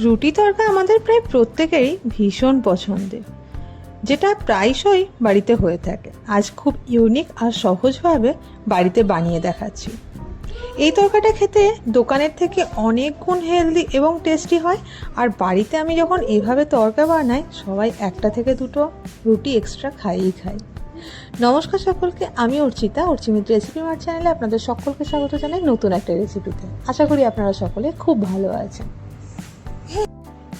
রুটি তড়কা আমাদের প্রায় প্রত্যেকেরই ভীষণ পছন্দের, যেটা প্রায়শই বাড়িতে হয়ে থাকে। আজ খুব ইউনিক আর সহজভাবে বাড়িতে বানিয়ে দেখাচ্ছি। এই তরকাটা খেতে দোকানের থেকে অনেক গুণ হেলদি এবং টেস্টি হয়। আর বাড়িতে আমি যখন এভাবে তরকা বানাই, সবাই একটা থেকে দুটো রুটি এক্সট্রা খাই। নমস্কার সকলকে, আমি অর্চিতা, অর্চিমিত্র রেসিপি মার্ট চ্যানেলে আপনাদের সকলকে স্বাগত জানাই নতুন একটা রেসিপিতে। আশা করি আপনারা সকলে খুব ভালো আছেন।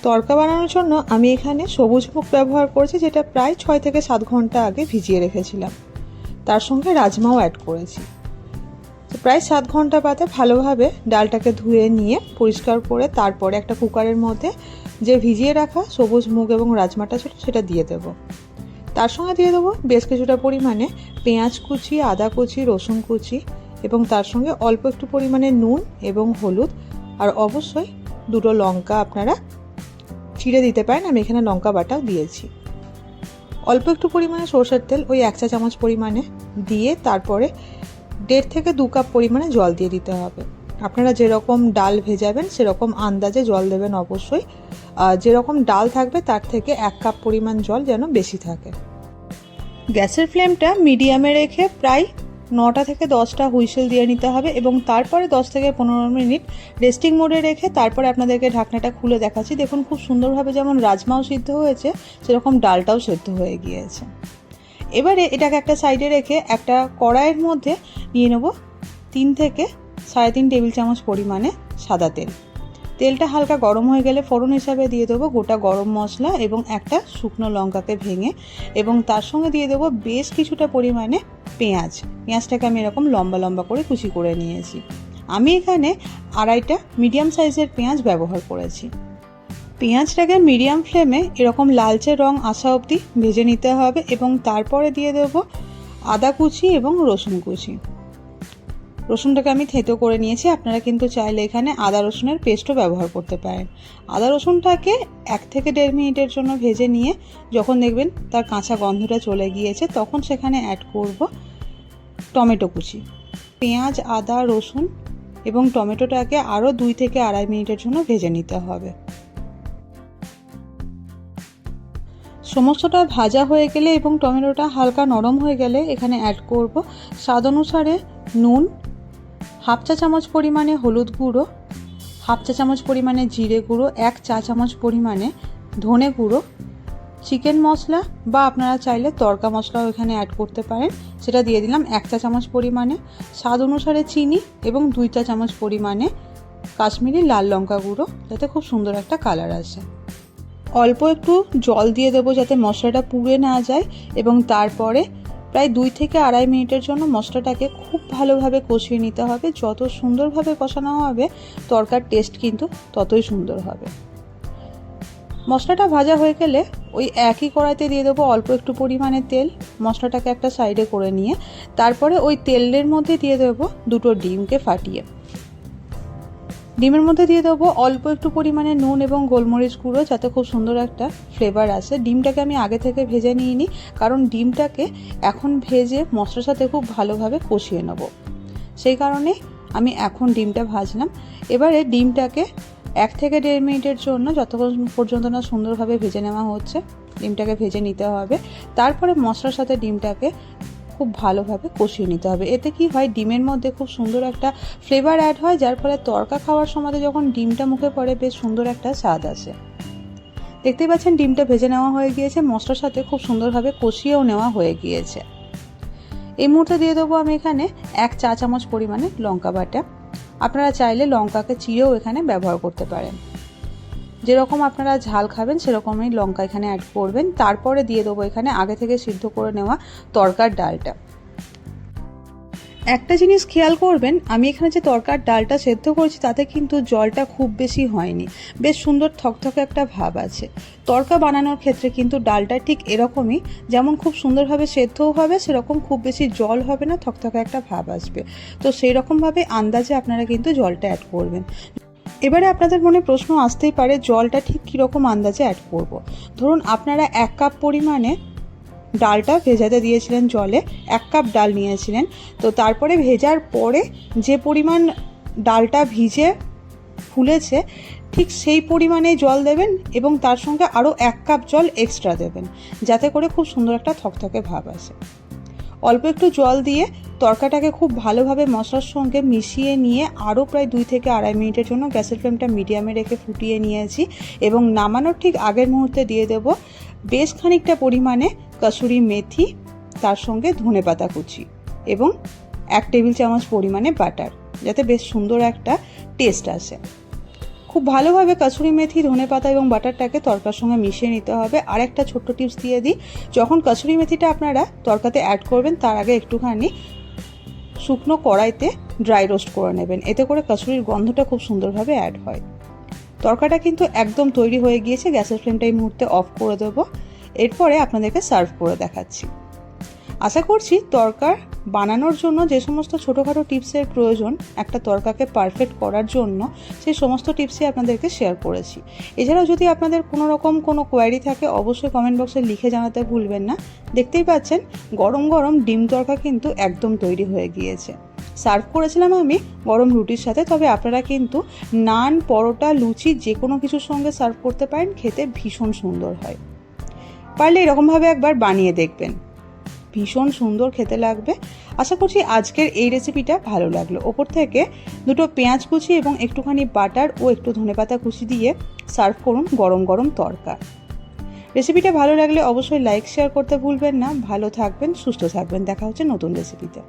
তরকা বানানোর জন্য আমি এখানে সবুজ মুগ ব্যবহার করছি, যেটা প্রায় 6 থেকে 7 ঘন্টা আগে ভিজিয়ে রেখেছিলাম। তার সঙ্গে রাজমাও অ্যাড করেছি। প্রায় 7 ঘন্টা বাদে ভালোভাবে ডালটাকে ধুয়ে নিয়ে পরিষ্কার করে তারপরে একটা কুকারের মধ্যে যে ভিজিয়ে রাখা সবুজ মুগ এবং রাজমাটা ছিল সেটা দিয়ে দেব। তার সঙ্গে দিয়ে দেবো বেশ কিছুটা পরিমাণে পেঁয়াজ কুচি, আদা কুচি, রসুন কুচি এবং তার সঙ্গে অল্প একটু পরিমাণে নুন এবং হলুদ, আর অবশ্যই দুটো লঙ্কা আপনারা চিড়ে দিতে পারেন। আমি এখানে লঙ্কা বাটাও দিয়েছি। অল্প একটু পরিমাণে সরষের তেল, ওই 1 চা চামচ পরিমাণে দিয়ে তারপরে 1.5 থেকে 2 কাপ পরিমাণে জল দিয়ে দিতে হবে। আপনারা যেরকম ডাল ভেজাবেন সেরকম আন্দাজে জল দেবেন অবশ্যই। যেরকম ডাল থাকবে তার থেকে 1 কাপ পরিমাণ জল যেন বেশি থাকে। গ্যাসের ফ্লেমটা মিডিয়ামে রেখে প্রায় 9টা থেকে 10টা হুইসেল দিয়ে নিতে হবে এবং তারপরে 10 থেকে 15 মিনিট রেস্টিং মোডে রেখে তারপরে আপনাদেরকে ঢাকনাটা খুলে দেখাচ্ছি। দেখুন খুব সুন্দরভাবে যেমন রাজমাও সিদ্ধ হয়েছে, সেরকম ডালটাও সিদ্ধ হয়ে গিয়েছে। এবারে এটাকে একটা সাইডে রেখে একটা কড়াইয়ের মধ্যে নিয়ে নেব 3 থেকে 3.5 টেবিল চামচ পরিমাণে সাদা তেল। তেলটা হালকা গরম হয়ে গেলে ফোড়ন হিসাবে দিয়ে দেবো গোটা গরম মশলা এবং একটা শুকনো লঙ্কাকে ভেঙে, এবং তার সঙ্গে দিয়ে দেবো বেশ কিছুটা পরিমাণে পেঁয়াজটাকে আমি এরকম লম্বা লম্বা করে কুচি করে নিয়েছি। আমি এখানে 2.5টা মিডিয়াম সাইজের পেঁয়াজ ব্যবহার করেছি। পেঁয়াজটাকে মিডিয়াম ফ্লেমে এরকম লালচে রং আসা অবধি ভেজে নিতে হবে এবং তারপরে দিয়ে দেবো আদা কুচি এবং রসুন কুচি। রসুনটাকে আমি থেঁতো করে নিয়েছি। আপনারা কিন্তু চাইলে এখানে আদা রসুনের পেস্টও ব্যবহার করতে পারেন। আদা রসুনটাকে 1 থেকে 1.5 মিনিটের জন্য ভেজে নিয়ে যখন দেখবেন তার কাঁচা গন্ধটা চলে গিয়েছে, তখন সেখানে অ্যাড করব টমেটো কুচি। পেঁয়াজ, আদা, রসুন এবং টমেটোটাকে আরও 2 থেকে 2.5 মিনিটের জন্য ভেজে নিতে হবে। সমস্তটা ভাজা হয়ে গেলে এবং টমেটোটা হালকা নরম হয়ে গেলে এখানে অ্যাড করব স্বাদ অনুসারে নুন, 1/2 চা চামচ পরিমাণে হলুদ গুঁড়ো, 1/2 চা চামচ পরিমাণে জিরে গুঁড়ো, 1 চা চামচ পরিমাণে ধনে গুঁড়ো, চিকেন মশলা বা আপনারা চাইলে তড়কা মশলাও এখানে অ্যাড করতে পারেন, সেটা দিয়ে দিলাম 1 চা চামচ পরিমাণে, স্বাদ অনুসারে চিনি এবং 2 চা চামচ পরিমাণে কাশ্মীরি লাল লঙ্কা গুঁড়ো, যাতে খুব সুন্দর একটা কালার আসে। অল্প একটু জল দিয়ে দেবো যাতে মশলাটা পুড়ে না যায় এবং তারপরে প্রায় 2 থেকে 2.5 মিনিটের জন্য মশলাটাকে খুব ভালোভাবে কষিয়ে নিতে হবে। যত সুন্দরভাবে কষানো হবে তরকার টেস্ট কিন্তু ততই সুন্দর হবে। মশলাটা ভাজা হয়ে গেলে ওই একই কড়াইতে দিয়ে দেবো অল্প একটু পরিমাণে তেল। মশলাটাকে একটা সাইডে করে নিয়ে তারপরে ওই তেলের মধ্যে দিয়ে দেবো 2টো ডিমকে ফাটিয়ে। ডিমের মধ্যে দিয়ে দেবো অল্প একটু পরিমাণে নুন এবং গোলমরিচ গুঁড়ো, যাতে খুব সুন্দর একটা ফ্লেভার আসে। ডিমটাকে আমি আগে থেকে ভেজে নিইনি, কারণ ডিমটাকে এখন ভেজে মশলার সাথে খুব ভালোভাবে কষিয়ে নেব, সেই কারণে আমি এখন ডিমটা ভাজলাম। এবারে ডিমটাকে 1 থেকে 1.5 মিনিটের জন্য যতক্ষণ পর্যন্ত না সুন্দরভাবে ভেজে নেওয়া হচ্ছে, ডিমটাকে ভেজে নিতে হবে। তারপরে মশলার সাথে ডিমটাকে খুব ভালোভাবে কষিয়ে নিতে হবে। এতে কি হয়, ডিমের মধ্যে খুব সুন্দর একটা ফ্লেভার অ্যাড হয়, যার ফলে তরকা খাওয়ার সময় যখন ডিমটা মুখে পড়ে বেশ সুন্দর একটা স্বাদ আসে। দেখতেই পাচ্ছেন ডিমটা ভেজে নেওয়া হয়ে গিয়েছে, মশলার সাথে খুব সুন্দরভাবে কষিয়েও নেওয়া হয়ে গিয়েছে। এই মুহূর্তে দিয়ে দেবো আমি এখানে 1 চা চামচ পরিমাণে লঙ্কা বাটা। আপনারা চাইলে লঙ্কাকে চিড়েও এখানে ব্যবহার করতে পারেন। যেরকম আপনারা ঝাল খাবেন সেরকমই লঙ্কা এখানে অ্যাড করবেন। তারপরে দিয়ে দেবো এখানে আগে থেকে সিদ্ধ করে নেওয়া তরকার ডালটা। একটা জিনিস খেয়াল করবেন, আমি এখানে যে তরকার ডালটা সেদ্ধ করেছি তাতে কিন্তু জলটা খুব বেশি হয়নি, বেশ সুন্দর থকথকে একটা ভাব আছে। তরকা বানানোর ক্ষেত্রে কিন্তু ডালটা ঠিক এরকমই, যেমন খুব সুন্দরভাবে সেদ্ধও হবে, সেরকম খুব বেশি জল হবে না, থকথকে একটা ভাব আসবে। তো সেই রকমভাবে আন্দাজে আপনারা কিন্তু জলটা অ্যাড করবেন। এবারে আপনাদের মনে প্রশ্ন আসতেই পারে, জলটা ঠিক কীরকম আন্দাজে অ্যাড করব। ধরুন আপনারা 1 কাপ পরিমাণে ডালটা ভেজাতে দিয়েছিলেন জলে, 1 কাপ ডাল নিয়েছিলেন, তো তারপরে ভেজার পরে যে পরিমাণ ডালটা ভিজে ফুলেছে ঠিক সেই পরিমাণে জল দেবেন এবং তার সঙ্গে আরও 1 কাপ জল এক্সট্রা দেবেন, যাতে করে খুব সুন্দর একটা থকথকে ভাব আসে। অল্প একটু জল দিয়ে তরকাটাকে খুব ভালোভাবে মশলার সঙ্গে মিশিয়ে নিয়ে আরও প্রায় 2 থেকে 2.5 মিনিটের জন্য গ্যাসের ফ্লেমটা মিডিয়ামে রেখে ফুটিয়ে নিয়েছি এবং নামানোর ঠিক আগের মুহূর্তে দিয়ে দেব বেশ খানিকটা পরিমাণে কসুরি মেথি, তার সঙ্গে ধনেপাতা কুচি এবং 1 টেবিল চামচ পরিমাণে বাটার, যাতে বেশ সুন্দর একটা টেস্ট আসে। খুব ভালোভাবে কসুরি মেথি, ধনেপাতা এবং বাটারটাকে তরকার সঙ্গে মিশিয়ে নিতে হবে। আর একটা ছোট্ট টিপস দিয়ে দিই, যখন কসুরি মেথিটা আপনারা তরকাতে অ্যাড করবেন তার আগে একটুখানি শুকনো কড়াইতে ড্রাই রোস্ট করে নেবেন, এতে করে কসুরির গন্ধটা খুব সুন্দরভাবে অ্যাড হয়। তরকাটা কিন্তু একদম তৈরি হয়ে গিয়েছে, গ্যাসের ফ্লেমটা এই মুহূর্তে অফ করে দেবো। এরপরে আপনাদেরকে সার্ভ করে দেখাচ্ছি। আশা করছি তরকা বানানোর জন্য যে সমস্ত ছোটোখাটো টিপসের প্রয়োজন একটা তরকাকে পারফেক্ট করার জন্য, সেই সমস্ত টিপসই আপনাদেরকে শেয়ার করেছি। এছাড়াও যদি আপনাদের কোনো রকম কোনো কোয়ারি থাকে অবশ্যই কমেন্ট বক্সে লিখে জানাতে ভুলবেন না। দেখতেই পাচ্ছেন গরম গরম ডিম তরকা কিন্তু একদম তৈরি হয়ে গিয়েছে। সার্ভ করেছিলাম আমি গরম রুটির সাথে, তবে আপনারা কিন্তু নান, পরোটা, লুচি যে কোনো কিছুর সঙ্গে সার্ভ করতে পারেন, খেতে ভীষণ সুন্দর হয়। পারলে এরকমভাবে একবার বানিয়ে দেখবেন, ভীষণ সুন্দর খেতে লাগবে। আশা করছি আজকের এই রেসিপিটা ভালো লাগলো। ওপর থেকে 2টো পেঁয়াজ কুচি এবং একটুখানি বাটার ও একটু ধনেপাতা কুচি দিয়ে সার্ভ করুন গরম গরম তরকা। রেসিপিটা ভালো লাগলে অবশ্যই লাইক শেয়ার করতে ভুলবেন না। ভালো থাকবেন, সুস্থ থাকবেন। দেখা হচ্ছে নতুন রেসিপিতে।